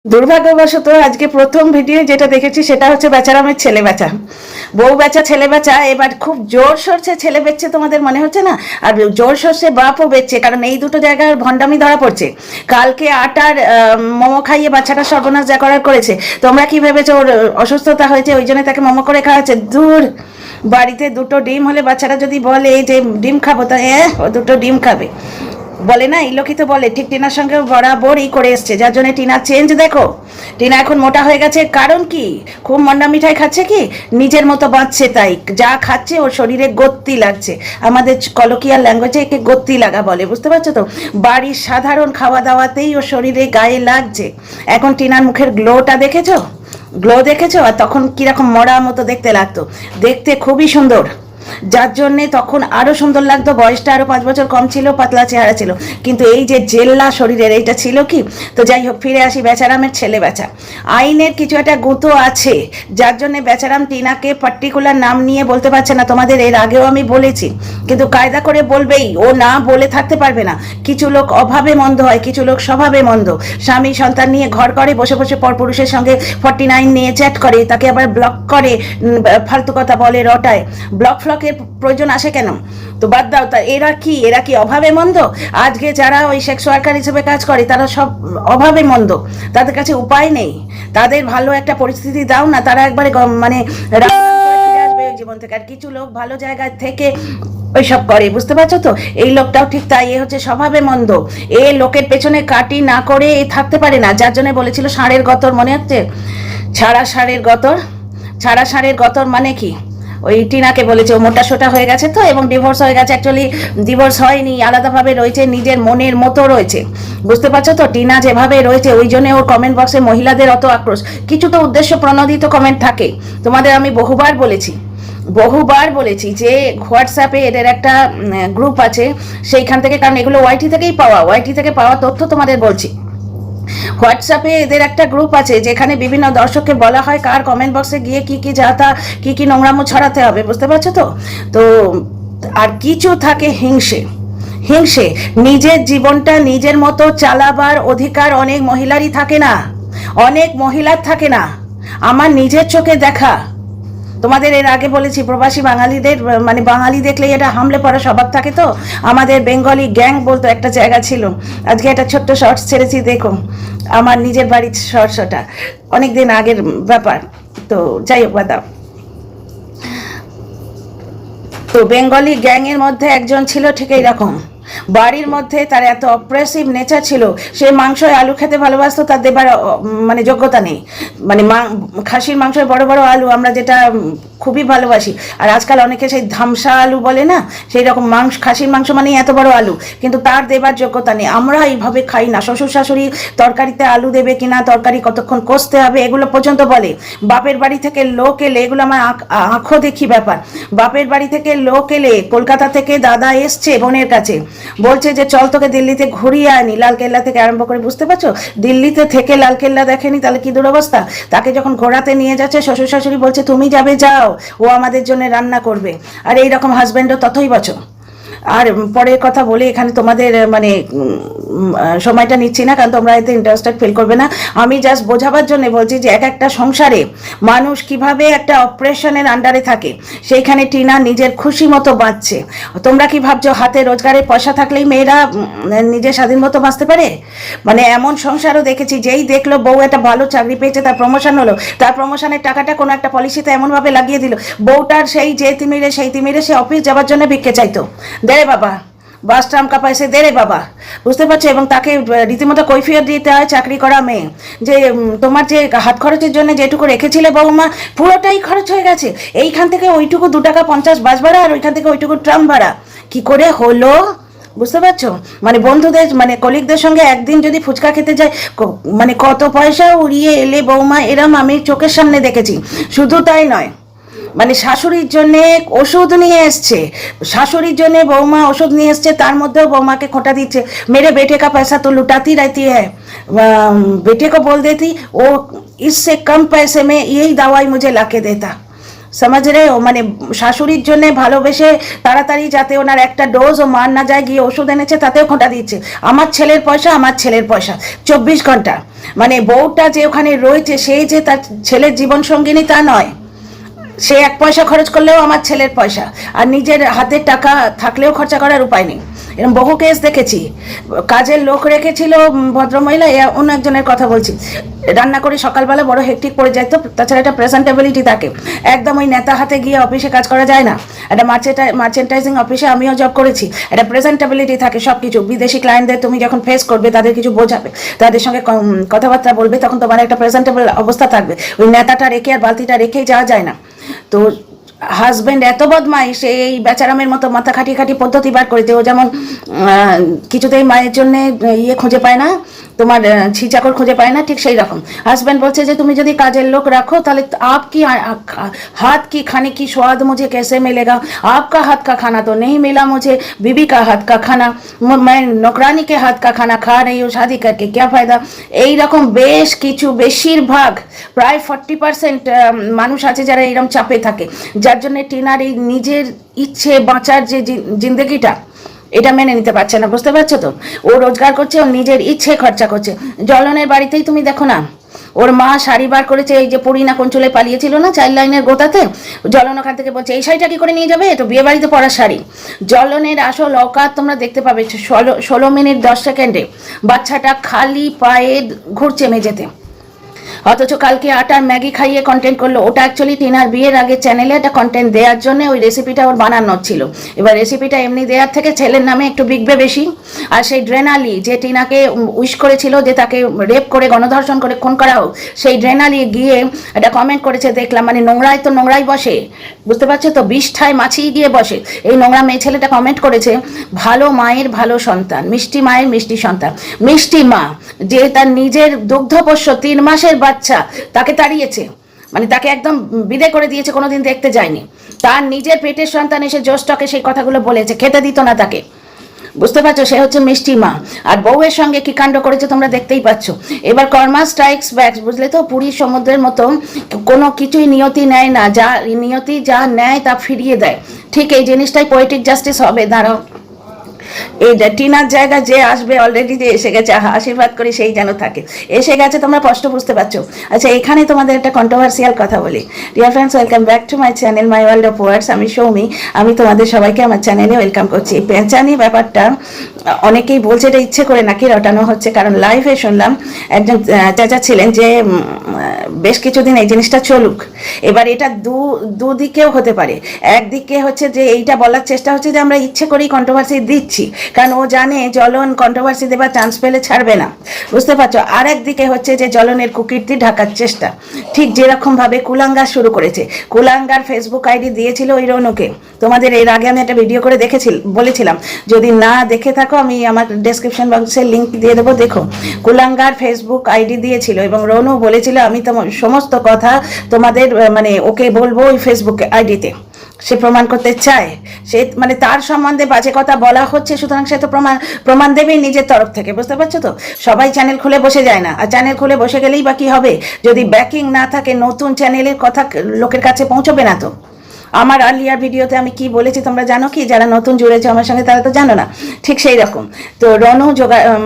দুর্ভাগ্যবশত আজকে প্রথম ভিডিও যেটা দেখেছি সেটা হচ্ছে বেচারামের ছেলে বেচা, বউ বেচা, ছেলে বেচা। এবার খুব জোর সরছে ছেলে বেচছে, তোমাদের মনে হচ্ছে না? আর জোর সরছে বাপও বেচছে, কারণ এই দুটো জায়গায় ভণ্ডামি ধরা পড়ছে। কালকে আটার মোমো খাইয়ে বাচ্চাটা সর্বনাশ যা করার করেছে। তোমরা কি ভেবেছো ওর অসুস্থতা হয়েছে ওই জন্য তাকে মোমো করে খাওয়াচ্ছে? দূর, বাড়িতে দুটো ডিম হলে বাচ্চারা যদি বলে যে ডিম খাবো, তা ও দুটো ডিম খাবে। বলে না, ইলোকিত বলে, ঠিক টিনার সঙ্গে বরাবরই করে এসছে, যার জন্য টিনা চেঞ্জ। দেখো টিনা এখন মোটা হয়ে গেছে, কারণ কি? খুব মন্ডা মিঠাই খাচ্ছে, কি নিজের মতো বাঁচছে, তাই যা খাচ্ছে ওর শরীরে গত্তি লাগছে। আমাদের কলকিয়াল ল্যাঙ্গুয়েজে একে গত্তি লাগা বলে, বুঝতে পারছো তো? বাড়ির সাধারণ খাওয়া দাওয়াতেই ওর শরীরে গায়ে লাগছে। এখন টিনার মুখের গ্লোটা দেখেছো? গ্লো দেখেছো? আর তখন কিরকম মরা মতো দেখতে লাগতো, দেখতে খুবই সুন্দর, যার জন্যে তখন আরো সুন্দর লাগতো। বয়সটা আরো 5 বছর কম ছিল, পাতলা চেহারা ছিল, কিন্তু এই যে জেল্লা শরীরের এইটা ছিল কি? তো যাই হোক, ফিরে আসি বেচারামের ছেলে বেচা। আইনের কিছু একটা গুঁতো আছে, যার জন্য বেচারাম টিনাকে পার্টিকুলার নাম নিয়ে বলতে পারছে না। তোমাদের এর আগেও আমি বলেছি, কিন্তু কায়দা করে বলবেই, ও না বলে থাকতে পারবে না। কিছু লোক অভাবে মন্দ হয়, কিছু লোক স্বভাবে মন্দ। স্বামী সন্তান নিয়ে ঘর করে, বসে বসে পরপুরুষের সঙ্গে 49 নিয়ে চ্যাট করে, তাকে আবার ব্লক করে, ফালতু কথা বলে, রটায়। ব্লক ফ্লকের প্রয়োজন আসে কেন? তো বাদ দাও। তা এরা কি অভাবে মন্দ? আজকে যারা ওই সেক্স ওয়ার্কার হিসেবে কাজ করে তারা সব অভাবে মন্দ, তাদের কাছে উপায় নেই। তাদের ভালো একটা পরিস্থিতি দাও না, তারা একবারে মানে ফিরে আসবে জীবন থেকে। আর কিছু লোক ভালো জায়গায় থেকে ওইসব করে, বুঝতে পারছো তো? এই লোকটাও ঠিক তাই, এ হচ্ছে স্বভাবে মন্দ। এ লোকের পেছনে কাটি না করে এ থাকতে পারে না, যার জন্য বলেছিল ষাঁড়ের গতর, মনে হচ্ছে? ছাড়া ষাঁড়ের গতর, ছাড়া ষাঁড়ের গতর মানে কি? ওই টিনাকে বলেছে ও মোটা সোটা হয়ে গেছে তো, এবং ডিভোর্স হয়ে গেছে। অ্যাকচুয়ালি ডিভোর্স হয়নি, আলাদাভাবে রয়েছে, নিজের মনের মতো রয়েছে, বুঝতে পারছো তো? টিনা যেভাবে রয়েছে ওই জন্য ওর কমেন্ট বক্সে মহিলাদের অত আক্রোশ। কিছু তো উদ্দেশ্য প্রণোদিত কমেন্ট থাকে, তোমাদের আমি বহুবার বলেছি যে হোয়াটসঅ্যাপে এদের একটা গ্রুপ আছে, সেইখান থেকে, কারণ এগুলো ওয়াইটি থেকে পাওয়া তথ্য তোমাদের বলছি। হোয়াটসঅ্যাপে এদের একটা গ্রুপ আছে যেখানে বিভিন্ন দর্শককে বলা হয় কার কমেন্ট বক্সে গিয়ে কি যাতা কি নোংরামো ছড়াতে হবে, বুঝতে পারছো তো? তো আর কিছু থাকে হিংসে। নিজের জীবনটা নিজের মতো চালাবার অধিকার অনেক মহিলারই থাকে না, অনেক মহিলার থাকে না। আমার নিজের চোখে দেখা। তোমাদের এর আগে বলেছি, প্রবাসী বাঙালিদের, মানে বাঙালি দেখলে এটা হামলে পড়া স্বভাব থাকে। তো আমাদের বেঙ্গলি গ্যাং বলতো একটা জায়গা ছিল। আজকে একটা ছোট্ট শর্টস ছেড়েছি, দেখো আমার নিজের বাড়ির শর্টস, ওটা অনেকদিন আগের ব্যাপার। তো যাই হোক, বাদাও। তো বেঙ্গলি গ্যাংয়ের মধ্যে একজন ছিল ঠিক এইরকম, বাড়ির মধ্যে তার এত অপ্রেসিভ নেচার ছিল, সে মাংসয় আলু খেতে ভালোবাসতো, তার দেবার মানে যোগ্যতা নেই। মানে খাসির মাংসের বড় বড় আলু আমরা যেটা খুবই ভালোবাসি, আর আজকাল অনেকে সেই ধামসা আলু বলে না, সেই রকম খাসির মাংস মানেই এত বড় আলু, কিন্তু তার দেবার যোগ্যতা নেই। আমরা এইভাবে খাই না। শ্বশুর শাশুড়ি তরকারিতে আলু দেবে কিনা, তরকারি কতক্ষণ কষতে হবে, এগুলো পর্যন্ত বলে। বাপের বাড়ি থেকে লোক এলে, এগুলো আমার আঁখো দেখি ব্যাপার, বাপের বাড়ি থেকে লোক এলে, কলকাতা থেকে দাদা এসছে বোনের কাছে, বলছে যে চল তোকে দিল্লিতে ঘুরিয়ে আনি, লালকেল্লা থেকে আরম্ভ করে, বুঝতে পারছো? দিল্লিতে থেকে লালকেল্লা দেখেনি, তাহলে কি দুরবস্থা। তাকে যখন ঘোরাতে নিয়ে যাচ্ছে, শ্বশুর শাশুড়ি বলছে তুমি যাবে, যাও, ও আমাদের জন্য রান্না করবে। আর এইরকম হাজব্যান্ডও ততই বছর। আর পরের কথা বলে এখানে তোমাদের মানে সময়টা নিচ্ছি না, কারণ তোমরা এতে ইন্টারেস্টেড ফিল করবে না। আমি জাস্ট বোঝাবার জন্য বলছি যে একটা সংসারে মানুষ কিভাবে একটা অপারেশনের আন্ডারে থাকে, সেইখানে টিনা নিজের খুশি মতো বাঁচছে। তোমরা কি ভাবছো হাতে রোজগারের পয়সা থাকলেই মেয়েরা নিজের স্বাধীন মতো বাঁচতে পারে? মানে এমন সংসারও দেখেছি, যেই দেখলো বউ একটা ভালো চাকরি পেয়েছে, তার প্রমোশন হলো, তার প্রমোশনের টাকাটা কোনো একটা পলিসিতে এমনভাবে লাগিয়ে দিল, বউটার সেই তিমিরে সে অফিস যাওয়ার জন্য ভিক্ষে চাইতো, দে রে বাবা, বাস ট্রাম কা পয়সা দে রে বাবা, বুঝতে পারছো? এবং তাকে রীতিমতো কৈফিয়ত দিতে হয় চাকরি করা মেয়ে, যে তোমার যে হাত খরচের জন্য যেটুকু রেখেছিলে বৌমা, পুরোটাই খরচ হয়ে গেছে। এইখান থেকে ওইটুকু 2 টাকা 50 বাস ভাড়া, আর ওইখান থেকে ওইটুকু ট্রাম ভাড়া, কি করে হলো? বুঝতে পারছো? মানে বন্ধুদের, মানে কলিগদের সঙ্গে একদিন যদি ফুচকা খেতে যায়, মানে কত পয়সা উড়িয়ে এলে বৌমা, এরম আমি চোখের সামনে দেখেছি। শুধু তাই নয়, মানে শাশুড়ির জন্য ওষুধ নিয়ে এসছে, শাশুড়ির জন্য বৌমা ওষুধ নিয়ে এসছে, তার মধ্যেও বৌমাকে খোঁটা দিচ্ছে, মেরে বেটে কা পয়সা তো লুটাती रहती है, बेटे को बोल देती वो इससे कम पैसे में यही दवाई मुझे लाके देता। সমাজ রে ও, মানে শাশুড়ির জন্য ভালোবেসে তাড়াতাড়ি যাতে ওনার একটা ডোজও মার না যায় গিয়ে ওষুধ এনেছে, তাতেও খোঁটা দিচ্ছে। আমার ছেলের পয়সা, আমার ছেলের পয়সা, 24 ঘন্টা। মানে বউটা যে ওখানে রয়েছে সেই যে তার ছেলের জীবন সঙ্গিনী তা নয়, সে 1 পয়সা খরচ করলেও আমার ছেলের পয়সা, আর নিজের হাতের টাকা থাকলেও খরচা করার উপায় নেই। এরকম বহু কেস দেখেছি। কাজের লোক রেখেছিল ভদ্রমহিলা, অন্য একজনের কথা বলছি, রান্না করে সকালবেলা বড় হেক্টিক পড়ে যায়, তো তাছাড়া একটা প্রেজেন্টেবিলিটি থাকে। একদম ওই নেতা হাতে গিয়ে অফিসে কাজ করা যায় না। একটা মার্চেন্টাইজিং অফিসে আমিও জব করেছি, একটা প্রেজেন্টেবিলিটি থাকে সব কিছু। বিদেশি ক্লায়েন্টদের তুমি যখন ফেস করবে, তাদের কিছু বোঝাবে, তাদের সঙ্গে কথাবার্তা বলবে, তখন তোমার একটা প্রেজেন্টেবল অবস্থা থাকবে। ওই নেতাটা রেখে আর বালতিটা রেখেই যাওয়া যায় না। তো হাজব্যান্ড এত বদমাইশ, এই বেচারামের মতো মাথা খাটিয়ে খাটিয়ে পদ্ধতি বার করেছে। ও যেমন কিছুতেই মায়ের জন্য ইয়ে খুঁজে পায় না, তোমার ছিচাকর খুঁজে পায় না, ঠিক সেই রকম হাজব্যান্ড বলছে যে তুমি যদি কাজের লোক রাখো তাহলে आप की हाथ की खाने की स्वाद मुझे कैसे मिलेगा, आपका हाथ का खाना तो नहीं मिला मुझे, बीबी का हाथ का खाना, मैं नौकरानी के हाथ का खाना खा रही हूँ, शादी करके क्या फायदा। এই রকম বেশ কিছু, বেশিরভাগ প্রায় 40% মানুষ আছে যারা এইরকম চাপে থাকে, যার জন্য টিনার এই নিজের ইচ্ছে বাঁচার যে জিন্দগিটা, এটা মেনে নিতে পারছে না। বুঝতে পারছো তো? ও রোজগার করছে, ও নিজের ইচ্ছে খরচা করছে। জলনের বাড়িতেই তুমি দেখো না, ওর মা শাড়ি বার করেছে, এই যে পরিনা কোঞ্চলে পালিয়েছিল না চাইল্ড লাইনের গোতাতে, জলন ওখান থেকে বলছে এই শাড়িটা কি করে নিয়ে যাবে, এটা বিয়ে বাড়িতে পরার শাড়ি। জলনের আসল অকাত তোমরা দেখতে পাবে 16 মিনিট 10 সেকেন্ডে বাচ্চাটা খালি পায়ে ঘুরছে মেঝেতে, অথচ কালকে আটার ম্যাগি খাইয়ে কন্টেন্ট করলো। ওটা অ্যাকচুয়ালি টিনার বিয়ের আগে চ্যানেলে একটা কন্টেন্ট দেওয়ার জন্য ওই রেসিপিটা ওর বানানোর ছিল। এবার রেসিপিটা এমনি দেওয়ার থেকে ছেলের নামে একটু বিকবে বেশি। আর সেই ড্রেনালি যে টিনাকে উইশ করেছিল যে তাকে রেপ করে গণধর্ষণ করে খুন করা হোক, সেই ড্রেনালি গিয়ে একটা কমেন্ট করেছে দেখলাম, মানে নোংরায় তো নোংরাই বসে, বুঝতে পারছো তো, বিষ্ঠায় মাছিয়ে গিয়ে বসে। এই নোংরা মেয়ে ছেলেটা কমেন্ট করেছে ভালো মায়ের ভালো সন্তান, মিষ্টি মায়ের মিষ্টি সন্তান। মিষ্টি মা যে তার নিজের দুগ্ধপোষ্য 3 মাসের বাচ্চা তাকে তাড়িয়েছে, মানে তাকে একদম বিদায় করে দিয়েছে, কোনোদিন দেখতে যায়নি। তার নিজের পেটের সন্তান এসে জোস্টকে সেই কথাগুলো বলেছে, খেতে দিত না তাকে। বুঝতে পারছো? সে হচ্ছে মিষ্টি মা। আর বউয়ের সঙ্গে কি কাণ্ড করেছে তোমরা দেখতেই পাচ্ছ। এবার কর্মা স্ট্রাইকস ব্যাক, বুঝলে তো? পুরীর সমুদ্রের মতো কোনো কিছুই নিয়তি নেয় না, যা নিয়তি যা নেয় তা ফিরিয়ে দেয়। ঠিক এই জিনিসটাই পোয়েটিক জাস্টিস হবে। দাঁড়াও, এই টিনার জায়গা যে আসবে অলরেডি যে এসে গেছে, আশীর্বাদ করি সেই যেন থাকে, এসে গেছে। তোমরা স্পষ্ট বুঝতে পারছো। আচ্ছা, এখানে তোমাদের একটা কন্ট্রোভার্সিয়াল কথা বলি। Dear friends, welcome back to my channel my world of words. আমি সৌমি, আমি তোমাদের সবাইকে আমার চ্যানেলে ওয়েলকাম করছি। পেঁচানি ব্যাপারটা অনেকেই বলছে এটা ইচ্ছে করে নাকি রটানো হচ্ছে, কারণ লাইভে শুনলাম একজন চাচা ছিলেন যে বেশ কিছুদিন এই জিনিসটা চলুক। এবার এটা দুদিকেও হতে পারে। একদিকে হচ্ছে যে এইটা বলার চেষ্টা হচ্ছে যে আমরা ইচ্ছে করেই কন্ট্রোভার্সি দিচ্ছি, কারণ ও জানে জলন কন্ট্রোভার্সি দেবার চান্স পেলে ছাড়বে না, বুঝতে পারছো। আর একদিকে হচ্ছে যে জলনের কুকীর্তি ঢাকার চেষ্টা, ঠিক যেরকম ভাবে কুলাঙ্গার শুরু করেছে। কুলাঙ্গার ফেসবুক আইডি দিয়েছিল ওই রৌনকে, তোমাদের এর আগে আমি একটা ভিডিও করে বলেছিলাম, যদি না দেখে থাকো আমি আমার ডেসক্রিপশন বক্সে লিঙ্ক দিয়ে দেবো, দেখো। কুলাঙ্গার ফেসবুক আইডি দিয়েছিল এবং রৌনু বলেছিল আমি তোমার সমস্ত কথা তোমাদের মানে ওকে বলবো ওই ফেসবুক আইডিতে। সে প্রমাণ করতে চায়, সে মানে তার সম্বন্ধে বাজে কথা বলা হচ্ছে, সুতরাং সে তো প্রমাণ দেবেই নিজের তরফ থেকে, বুঝতে পারছো তো। সবাই চ্যানেল খুলে বসে যায় না, আর চ্যানেল খুলে বসে গেলেই বা কি হবে, যদি ব্যাকিং না থাকে নতুন চ্যানেলের কথা লোকের কাছে পৌঁছবে না তো। আমার আর্লিয়ার ভিডিওতে আমি কি বলেছি তোমরা জানো কি? যারা নতুন জুড়েছে আমার সঙ্গে তারা তো জানো না। ঠিক সেই রকম তো রনু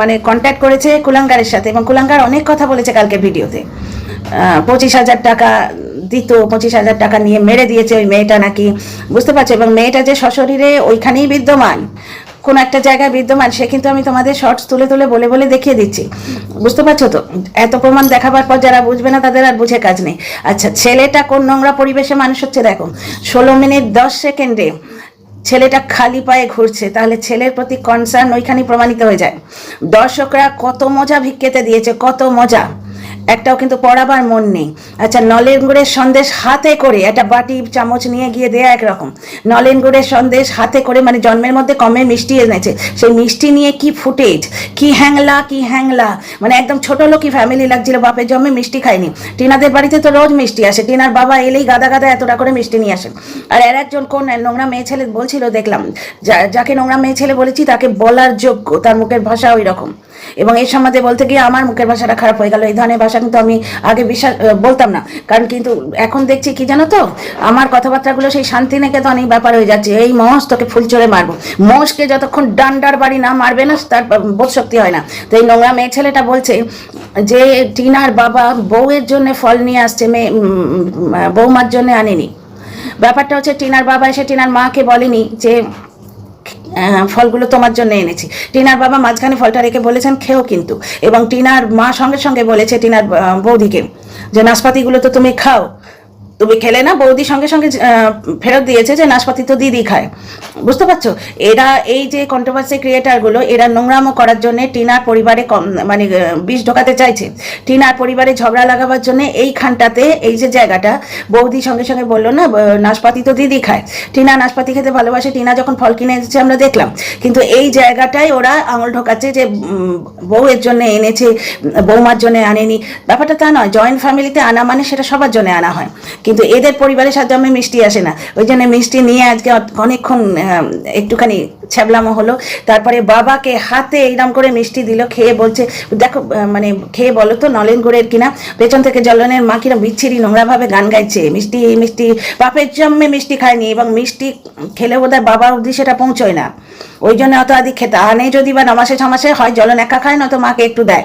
মানে কন্ট্যাক্ট করেছে কুলাঙ্গারের সাথে, এবং কুলাঙ্গার অনেক কথা বলেছে কালকে ভিডিওতে। 25,000 টাকা দিত, 25,000 টাকা নিয়ে মেরে দিয়েছে ওই মেয়েটা নাকি, বুঝতে পারছো। এবং মেয়েটা যে সশরীরে ওইখানেই বিদ্যমান, কোন একটা জায়গায় বিদ্যমান, সে কিন্তু আমি তোমাদের শর্টস তুলে তুলে বলে দেখিয়ে দিচ্ছি, বুঝতে পারছো তো। এত প্রমাণ দেখাবার পর যারা বুঝবে না তাদের আর বুঝে কাজ নেই। আচ্ছা, ছেলেটা কোন নোংরা পরিবেশে মানুষ হচ্ছে দেখো। 16 মিনিট 10 সেকেন্ডে ছেলেটা খালি পায়ে ঘুরছে, তাহলে ছেলের প্রতি কনসার্ন ওইখানেই প্রমাণিত হয়ে যায়। দর্শকরা কত মজা ভিক্ষেতে দিয়েছে, কত মজা, একটাও কিন্তু পড়াবার মন নেই। আচ্ছা, নলেন গুড়ের সন্দেশ হাতে করে, একটা বাটি চামচ নিয়ে গিয়ে দেয়া একরকম, নলেন গুড়ের সন্দেশ হাতে করে, মানে জন্মের মধ্যে কমে মিষ্টি এনেছে, সেই মিষ্টি নিয়ে কি ফুটেজ, কি হ্যাংলা, মানে একদম ছোট লোকই ফ্যামিলি লাগছিল, বাপের জন্মে মিষ্টি খায়নি। টিনাদের বাড়িতে তো রোজ মিষ্টি আসে, টিনার বাবা এলেই গাদা এতটা করে মিষ্টি নিয়ে আসেন। আর একজন কোন নোংরা মেয়ে ছেলে বলছিল দেখলাম, যাকে নোংরা মেয়ে ছেলে বলেছি তাকে বলার যোগ্য, তার মুখের ভাষা ওই রকম। এবং এই সম্বন্ধে বলতে গিয়ে আমার মুখের ভাষাটা খারাপ হয়ে গেল। এই ধরনের ভাষা কিন্তু আমি আগে বিশ্বাস বলতাম না, কারণ কিন্তু এখন দেখছি কি জানো তো, আমার কথাবার্তাগুলো সেই শান্তিনিকেতন এই ব্যাপার হয়ে যাচ্ছে। এই মহস তোকে ফুল চড়ে মারবো, মোষকে যতক্ষণ ডান্ডার বাড়ি না মারবে না তার বোধ শক্তি হয় না। তো এই নোংরা মেয়ে ছেলেটা বলছে যে টিনার বাবা বউয়ের জন্য ফল নিয়ে আসছে, মেয়ে বৌমার জন্য আনেনি। ব্যাপারটা হচ্ছে টিনার বাবা এসে টিনার মাকে বলেনি যে ফলগুলো তোমার জন্য এনেছি। টিনার বাবা মাঝখানে ফলটা রেখে বলেছেন খেও কিন্তু, এবং টিনার মা সঙ্গে সঙ্গে বলেছে টিনার বৌদিকে যে নাশপাতিগুলো তো তুমি খাও, তুমি খেলে না। বৌদি সঙ্গে সঙ্গে ফেরত দিয়েছে যে নাশপাতি তো দিদি খায়। বুঝতে পারছো, এরা এই যে কন্ট্রোভার্সি ক্রিয়েটারগুলো এরা নোংরামো করার জন্য টিনার পরিবারে মানে বিষ ঢোকাতে চাইছে, টিনার পরিবারে ঝগড়া লাগাবার জন্য। এইখানটাতে এই যে জায়গাটা বৌদি সঙ্গে সঙ্গে বললো না নাশপাতি তো দিদি খায়, টিনা নাশপাতি খেতে ভালোবাসে, টিনা যখন ফল কিনে এনেছে আমরা দেখলাম, কিন্তু এই জায়গাটায় ওরা আঙুল ঢোকাচ্ছে যে বউয়ের জন্য এনেছে, বৌমার জন্য আনেনি। ব্যাপারটা তা নয়, জয়েন্ট ফ্যামিলিতে আনা মানে সেটা সবার জন্য আনা হয়, কিন্তু এদের পরিবারের সাথে আমি মিষ্টি আসে না। ওই জন্য মিষ্টি নিয়ে আজকে অনেকক্ষণ একটুখানি ছ্যাবলামো হলো। তারপরে বাবাকে হাতে এইরকম করে মিষ্টি দিল, খেয়ে বলছে দেখো মানে খেয়ে বলো তো নলেন গুড়ের কিনা। পেছন থেকে জ্বলনের মা কিনা বিচ্ছিরি নোংরাভাবে গান গাইছে, মিষ্টি মিষ্টি বাপের জন্মে মিষ্টি খায়নি, এবং মিষ্টি খেলে বোধহয় বাবা অবধি সেটা পৌঁছয় না, ওই জন্য অত আদি খেতে আনে। যদি বা 9 মাসে 6 মাসে হয় জ্বলন একা খায় না তো মাকে একটু দেয়,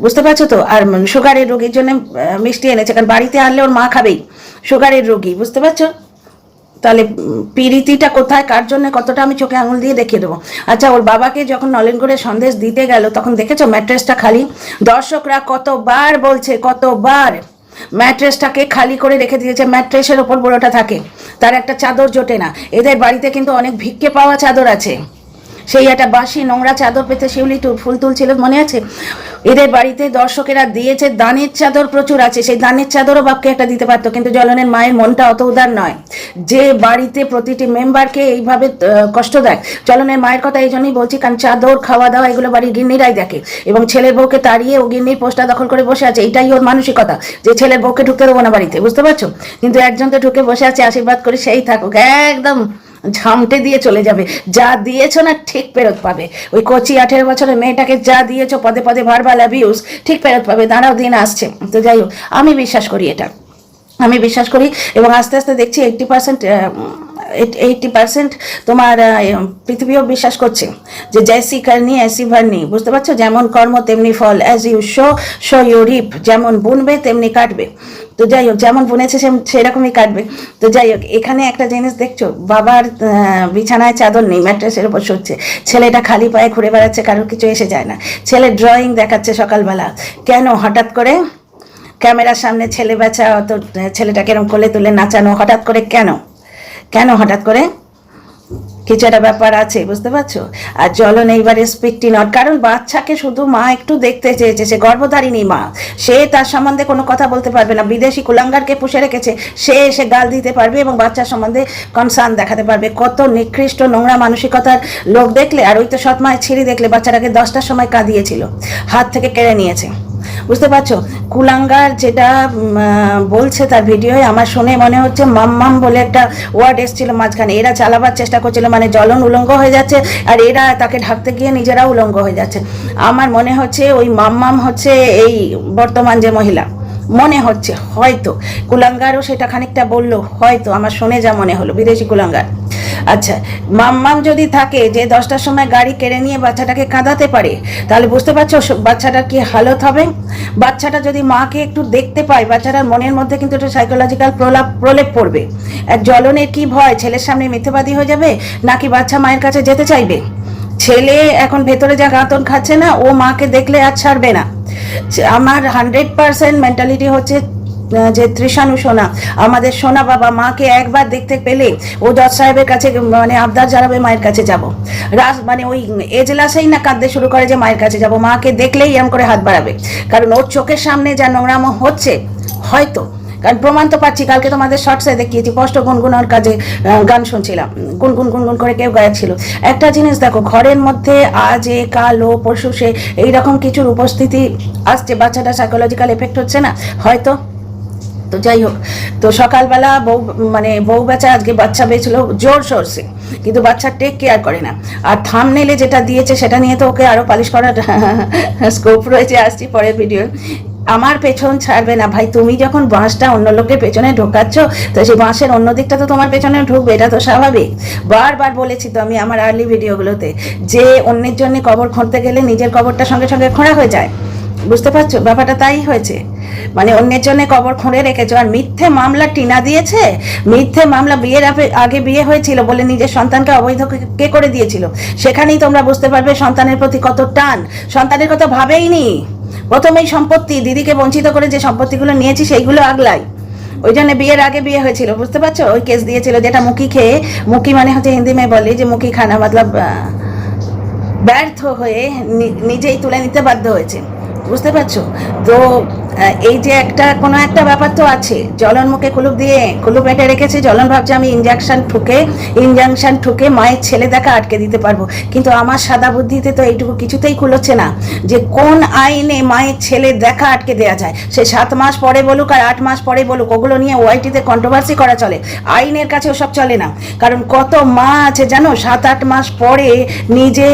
বুঝতে পারছো তো। আর সুগারের রোগীর জন্য মিষ্টি এনেছে, কারণ বাড়িতে আনলে ওর মা খাবেই, সুগারের রোগী, বুঝতে পারছো। তাহলে পিরিতিটা কোথায় কার জন্য কতটা আমি চোখে আঙুল দিয়ে দেখিয়ে দেবো। আচ্ছা, ওর বাবাকে যখন নলেন করে সন্দেশ দিতে গেল তখন দেখেছো ম্যাট্রেসটা খালি। দর্শকরা কতবার বলছে, কতবার ম্যাট্রেসটাকে খালি করে রেখে দিয়েছে, ম্যাট্রেসের ওপর বড়োটা থাকে, তার একটা চাদর জোটে না। এদের বাড়িতে কিন্তু অনেক ভিক্ষে পাওয়া চাদর আছে, সেই একটা বাসি নোংরা চাদর পেতে শিউলি ফুল তুলছিল মনে আছে। এদের বাড়িতে দর্শকেরা দিয়েছে দানের চাদর প্রচুর আছে, সেই দানের চাদরও বাপকে একটা দিতে পারতো, কিন্তু জ্বলনের মায়ের মনটা অত উদার নয় যে বাড়িতে প্রতিটি মেম্বারকে এইভাবে কষ্ট দেয়। জ্বলনের মায়ের কথা এই জন্যই বলছি, কারণ চাদর খাওয়া দাওয়া এগুলো বাড়ির গিন্নিরাই দেখে, এবং ছেলের বউকে তাড়িয়ে ও গিন্নির পোস্টটা দখল করে বসে আছে। এইটাই ওর মানসিকতা, যে ছেলের বউকে ঢুকতে দেবো না বাড়িতে, বুঝতে পারছো। কিন্তু একজনকে ঢুকে বসে আছে, আশীর্বাদ করে সেই থাকুক, একদম ঝামটে দিয়ে চলে যাবে। যা দিয়েছো না ঠিক ফেরত পাবে। ওই কচি 18 বছরের মেয়েটাকে যা দিয়েছো পদে পদে ভার্বাল অ্যাবিউজ ঠিক ফেরত পাবে। দাঁড়াও, দিন আসছে। তো যাই হোক, আমি বিশ্বাস করি এটা, আমি বিশ্বাস করি, এবং আস্তে আস্তে দেখছি 80% তোমার পৃথিবীও বিশ্বাস করছে যে জৈসি করনি ऐसी ভরনি, বুঝতে পারছো। যেমন কর্ম তেমনি ফল, as you sow you reap, যেমন বুনবে তেমনি কাটবে। তো যাই হোক, যেমন বুনেছে সেরকমই কাটবে। তো যাই হোক, এখানে একটা জিনিস দেখছো, বাবার বিছানায় চাদর নেই, ম্যাট্রেসের উপর শুচ্ছে, ছেলেটা খালি পায়ে ঘুরে বেড়াচ্ছে, কারোর কিছু এসে যায় না। ছেলে ড্রয়িং দেখাচ্ছে সকালবেলা, কেন হঠাৎ করে ক্যামেরার সামনে ছেলে বেচা, অত ছেলেটাকে এরকম কোলে তুলে নাচানো হঠাৎ করে কেন, কেন হঠাৎ করে? কিছু একটা ব্যাপার আছে, বুঝতে পারছো। আর জ্বলন এইবারে স্পিকটি নট, কারণ বাচ্চাকে শুধু মা একটু দেখতে চেয়েছে, সে গর্ভধারিণী মা, সে তার সম্বন্ধে কোনো কথা বলতে পারবে না। বিদেশি কুলাঙ্গারকে পুষে রেখেছে, সে এসে গাল দিতে পারবে এবং বাচ্চার সম্বন্ধে কনসার্ন দেখাতে পারবে। কত নিকৃষ্ট নোংরা মানসিকতার লোক দেখলে। আর ওই তো সৎমায়ের ছিঁড়ি দেখলে, বাচ্চাটাকে 10টার সময় কাঁদিয়েছিল, হাত থেকে কেড়ে নিয়েছে, বুঝতে পারছো। কুলাঙ্গার যেটা বলছে তার ভিডিওয় আমার শুনে মনে হচ্ছে মাম্মাম বলে একটা ওয়ার্ড এসেছিল মাঝখানে, এরা চালাবার চেষ্টা করছিল, মানে জ্বলন উলঙ্গ হয়ে যাচ্ছে আর এরা তাকে ঢাকতে গিয়ে নিজেরাও উলঙ্গ হয়ে যাচ্ছে। আমার মনে হচ্ছে ওই মাম্মাম হচ্ছে এই বর্তমান যে মহিলা, মনে হচ্ছে, হয়তো কুলাঙ্গারও সেটা খানিকটা বললো, হয়তো আমার শুনে যা মনে হলো, বিদেশি কুলাঙ্গার। আচ্ছা, মাম্মাম যদি থাকে যে 10টার সময় গাড়ি কেড়ে নিয়ে বাচ্চাটাকে কাঁদাতে পারে, তাহলে বুঝতে পারছো বাচ্চাটার কি হালত হবে। বাচ্চাটা যদি মাকে একটু দেখতে পায়, বাচ্চাটার মনের মধ্যে কিন্তু একটা সাইকোলজিক্যাল প্রলেপ পড়বে। এক জ্বলনের কি ভয়, ছেলের সামনে মিথ্যেবাদী হয়ে যাবে, নাকি বাচ্চা মায়ের কাছে যেতে চাইবে। ছেলে এখন ভেতরে যা গাঁতন খাচ্ছে না, ও মাকে দেখলে আর ছাড়বে না। আমার 100% মেন্টালিটি হচ্ছে যে তৃষানু সোনা, আমাদের সোনা বাবা মাকে একবার দেখতে পেলে ও জজ সাহেবের কাছে মানে আবদার জানাবে মায়ের কাছে যাব, মানে ওই এজলাসেই না কাঁদতে শুরু করে যে মায়ের কাছে যাব, মাকে দেখলেই এরম করে হাত বাড়াবে, কারণ ওর চোখের সামনে যা নোংরামো হচ্ছে, হয়তো, কারণ প্রমাণ তো পাচ্ছি, কালকে তোমাদের শর্টসে দেখিয়েছি, স্পষ্ট গুনগুনার কাজে গান শুনছিলাম, গুনগুন গুনগুন করে কেউ গাইছিল। একটা জিনিস দেখো, ঘরের মধ্যে আজ এ কাল ও পরশু সে এইরকম কিছুর উপস্থিতি আসছে, বাচ্চাটা সাইকোলজিক্যাল এফেক্ট হচ্ছে না, হয়তো তো যাই হোক, তো সকালবেলা বউ বেচা আজকে বাচ্চা বেছিল জোর সোরসে, কিন্তু বাচ্চা টেক কেয়ার করে না। আর থাম্বনেলে যেটা দিয়েছে সেটা নিয়ে তো ওকে আরো পালিশ করার স্কোপ রয়েছে, আসছি পরের ভিডিও। আমার পেছন ছাড়বে না ভাই, তুমি যখন বাঁশটা অন্য লোকের পেছনে ঢোকাচ্ছ তো সেই বাঁশের অন্য দিকটা তো তোমার পেছনে ঢুকবে, এটা তো স্বাভাবিক। বারবার বলেছি তো আমি আমার আর্লি ভিডিওগুলোতে যে অন্যের জন্য কবর খুঁড়তে গেলে নিজের কবরটা সঙ্গে সঙ্গে খোঁড়া হয়ে যায়, বুঝতে পারছো ব্যাপারটা? তাই হয়েছে, মানে অন্যের জন্য কবর খুঁড়ে রেখেছো। আর মিথ্যে মামলা টিনা দিয়েছে, মিথ্যে মামলা বিয়ের আগে বিয়ে হয়েছিল বলে নিজের সন্তানকে অবৈধ কে করে দিয়েছিল, সেখানেই তোমরা বুঝতে পারবে সন্তানের প্রতি কত টান। সন্তানের কথা ভাবেইনি, প্রথমেই সম্পত্তি, দিদিকে বঞ্চিত করে যে সম্পত্তিগুলো নিয়েছি সেইগুলো আগলাই, ওই জন্য বিয়ের আগে বিয়ে হয়েছিল, বুঝতে পারছো? ওই কেস দিয়েছিল যেটা মুখি খেয়ে, মুখি মানে হচ্ছে হিন্দি মেয়ে বলে যে মুখি খানা মতলব ব্যর্থ হয়ে নিজেই তুলে নিতে বাধ্য হয়েছে, বুঝতে পারছো? তো এই যে কোনো একটা ব্যাপার তো আছে, জ্বলন মুখে কুলুপ এঁটে রেখেছে। জ্বলন ভাবছে আমি ইঞ্জেকশন ঠুকে মায়ের ছেলে দেখা আটকে দিতে পারবো, কিন্তু আমার সাদা বুদ্ধিতে তো এইটুকু কিছুতেই খুলোচ্ছে না যে কোন আইনে মায়ের ছেলে দেখা আটকে দেওয়া যায়। সে 7 মাস পরে বলুক আর 8 মাস পরে বলুক, ওগুলো নিয়ে ওয়াইটিতে কন্ট্রোভার্সি করা চলে, আইনের কাছে ওসব চলে না। কারণ কত মা আছে জানো 7-8 মাস পরে নিজে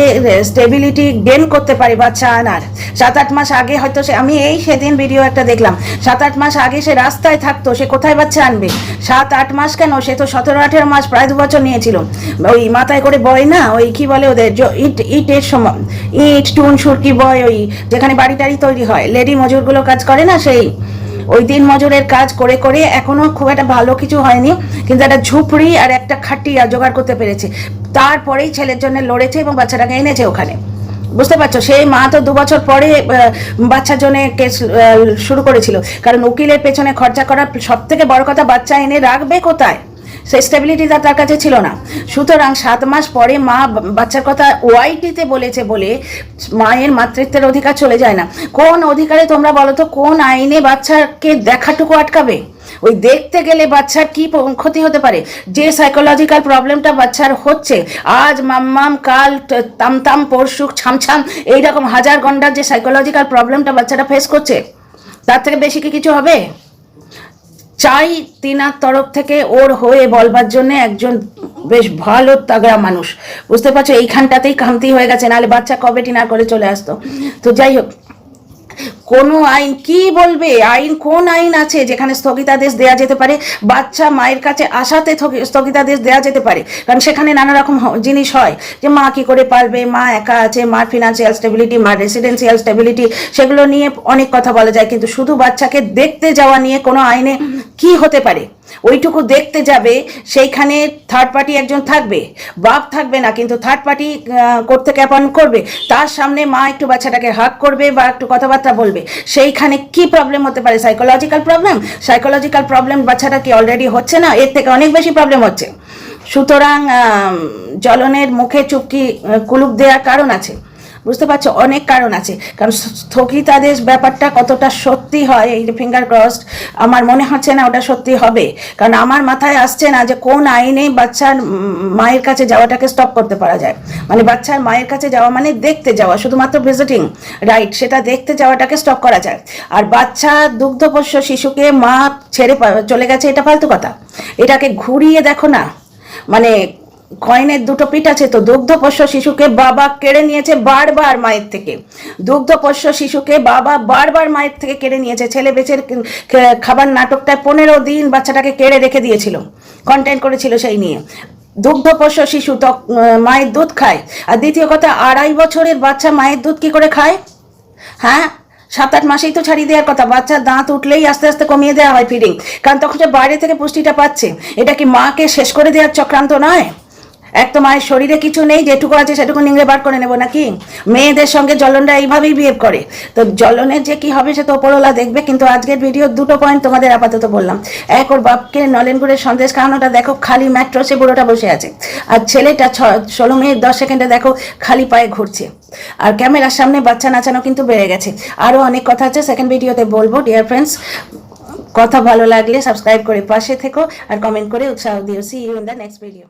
স্টেবিলিটি গেন করতে পারে বাচ্চা আনার। 7-8 মাস আগে হয়তো আমি সেদিন ভিডিও একটা দেখলাম, 7-8 মাস আগে সে রাস্তায় থাকতো, সে কোথায় বাচ্চা আনবে? 7-8 মাস কেন, সে তো 17-18 মাস, প্রায় 2 বছর নিয়েছিল। ওই মাথায় করে বয় না, ওই কি বলে ওদের ইটের সময়, ইট টুন সুরকি বয়, ওই যেখানে বাড়ি টাড়ি তৈরি হয়, লেডি মজুরগুলো কাজ করে না, সেই ওই দিন মজুরের কাজ করে করে এখনো খুব একটা ভালো কিছু হয়নি, কিন্তু একটা ঝুপড়ি আর একটা খাটিয়া জোগাড় করতে পেরেছে। তারপরেই ছেলের জন্য লড়েছে এবং বাচ্চাটাকে এনেছে ওখানে, বুঝতে পারছো? সেই মা তো 2 বছর পরে বাচ্চার জন্য কেস শুরু করেছিল, কারণ উকিলের পেছনে খরচা করার সব থেকে বড় কথা বাচ্চা এনে রাখবে কোথায়, সেই স্টেবিলিটি তার কাছে ছিল না। সুতরাং 7 মাস পরে মা বাচ্চার কথা ওয়াইটিতে বলেছে বলে মায়ের মাতৃত্বের অধিকার চলে যায় না। কোন অধিকারে তোমরা বলো তো, কোন আইনে বাচ্চাকে দেখাটুকু আটকাবে? ওই দেখতে গেলে বাচ্চার কি ক্ষতি হতে পারে, যে সাইকোলজিক্যাল প্রবলেমটা বাচ্চার হচ্ছে, আজ মাম্মাম কাল তামতাম পরশু ছামছাম, এইরকম হাজার গন্ডার যে সাইকোলজিক্যাল প্রবলেমটা বাচ্চাটা ফেস করছে, তার থেকে বেশি কি কিছু হবে? চাই তিনার তরফ থেকে ওর হয়ে বলবার জন্য একজন বেশ ভালো তাগড়া মানুষ, বুঝতে পারছো? এইখানটাতেই খামতি হয়ে গেছে, নাহলে বাচ্চা কবে টিনার করে চলে আসতো। তো যাই হোক, কোনো আইন কি বলবে, কোন আইন আছে যেখানে স্থগিতাদেশ দেওয়া যেতে পারে? বাচ্চা মায়ের কাছে আসাতে স্থগিতাদেশ দেওয়া যেতে পারে, কারণ সেখানে নানা রকম জিনিস হয়, যে মা কি করে পারবে, মা একা আছে, মার ফিনান্সিয়াল স্টেবিলিটি, মার রেসিডেন্সিয়াল স্টেবিলিটি, সেগুলো নিয়ে অনেক কথা বলা যায়, কিন্তু শুধু বাচ্চাকে দেখতে যাওয়া নিয়ে কোনো আইনে কি হতে পারে? ওইটুকু দেখতে যাবে, সেইখানে থার্ড পার্টি একজন থাকবে, বাপ থাকবে না, কিন্তু থার্ড পার্টি করতে জ্ঞাপন করবে, তার সামনে মা একটু বাচ্চাটাকে হাক করবে বা একটু কথাবার্তা বলবে, সেইখানে কি প্রবলেম হতে পারে? সাইকোলজিক্যাল প্রবলেম বাচ্চাটা কি অলরেডি হচ্ছে না? এর থেকে অনেক বেশি প্রবলেম হচ্ছে। সুতরাং জ্বলনের মুখে চুপকি কুলুপ দেওয়ার কারণ আছে, বুঝতে পারছো? অনেক কারণ আছে, কারণ স্থগিতাদেশ ব্যাপারটা কতটা সত্যি হয়, এই ফিঙ্গার ক্রসড, আমার মনে হচ্ছে না ওটা সত্যি হবে, কারণ আমার মাথায় আসছে না যে কোন আইনে বাচ্চার মায়ের কাছে যাওয়াটাকে স্টপ করতে পারা যায়। মানে বাচ্চার মায়ের কাছে যাওয়া মানে দেখতে যাওয়া, শুধুমাত্র ভিজিটিং রাইট, সেটা দেখতে যাওয়াটাকে স্টপ করা যায়। আর বাচ্চা দুগ্ধপোষ্য শিশুকে মা ছেড়ে চলে গেছে, এটা ফালতু কথা। এটাকে ঘুরিয়ে দেখো না, মানে কয়েনের 2 পিঠ আছে তো। দুগ্ধপোষ্য শিশুকে বাবা কেড়ে নিয়েছে বারবার মায়ের থেকে, দুগ্ধপোষ্য শিশুকে বাবা বারবার মায়ের থেকে কেড়ে নিয়েছে। ছেলে বেচের খাবার নাটকটায় 15 দিন বাচ্চাটাকে কেড়ে রেখে দিয়েছিল, কন্টেন্ট করেছিল সেই নিয়ে। দুগ্ধপোষ্য শিশু তো মায়ের দুধ খায়, আর দ্বিতীয় কথা 2.5 বছরের বাচ্চা মায়ের দুধ কি করে খায়? হ্যাঁ, 7-8 মাসেই তো ছাড়িয়ে দেওয়ার কথা, বাচ্চার দাঁত উঠলেই আস্তে আস্তে কমিয়ে দেওয়া হয় ফিডিং, কারণ তখন সে বাইরে থেকে পুষ্টিটা পাচ্ছে। এটা কি মাকে শেষ করে দেওয়ার চক্রান্ত নয়? এক তো মায়ের শরীরে কিছু নেই, যেটুকু আছে সেটুকু নিংড়ে বার করে নেবো নাকি? মেয়েদের সঙ্গে জ্বলনরা এইভাবেই বিহেভ করে। তো জ্বলনের যে কি হবে সে তো ওপরওয়ালা দেখবে, কিন্তু আজকের ভিডিও 2টো পয়েন্ট তোমাদের আপাতত বললাম। এক, ওর বাপকে নলেন গুড়ের সন্দেশ খাওয়ানোটা দেখো, খালি ম্যাট্রসে বুড়োটা বসে আছে, আর ছেলেটা 16 মিনিট 10 সেকেন্ডে দেখো খালি পায়ে ঘুরছে, আর ক্যামেরার সামনে বাচ্চা নাচানো কিন্তু বেড়ে গেছে। আরও অনেক কথা আছে, সেকেন্ড ভিডিওতে বলবো। ডিয়ার ফ্রেন্ডস, কথা ভালো লাগলে সাবস্ক্রাইব করে পাশে থেকো আর কমেন্ট করে উৎসাহ দিও। See you in the next video.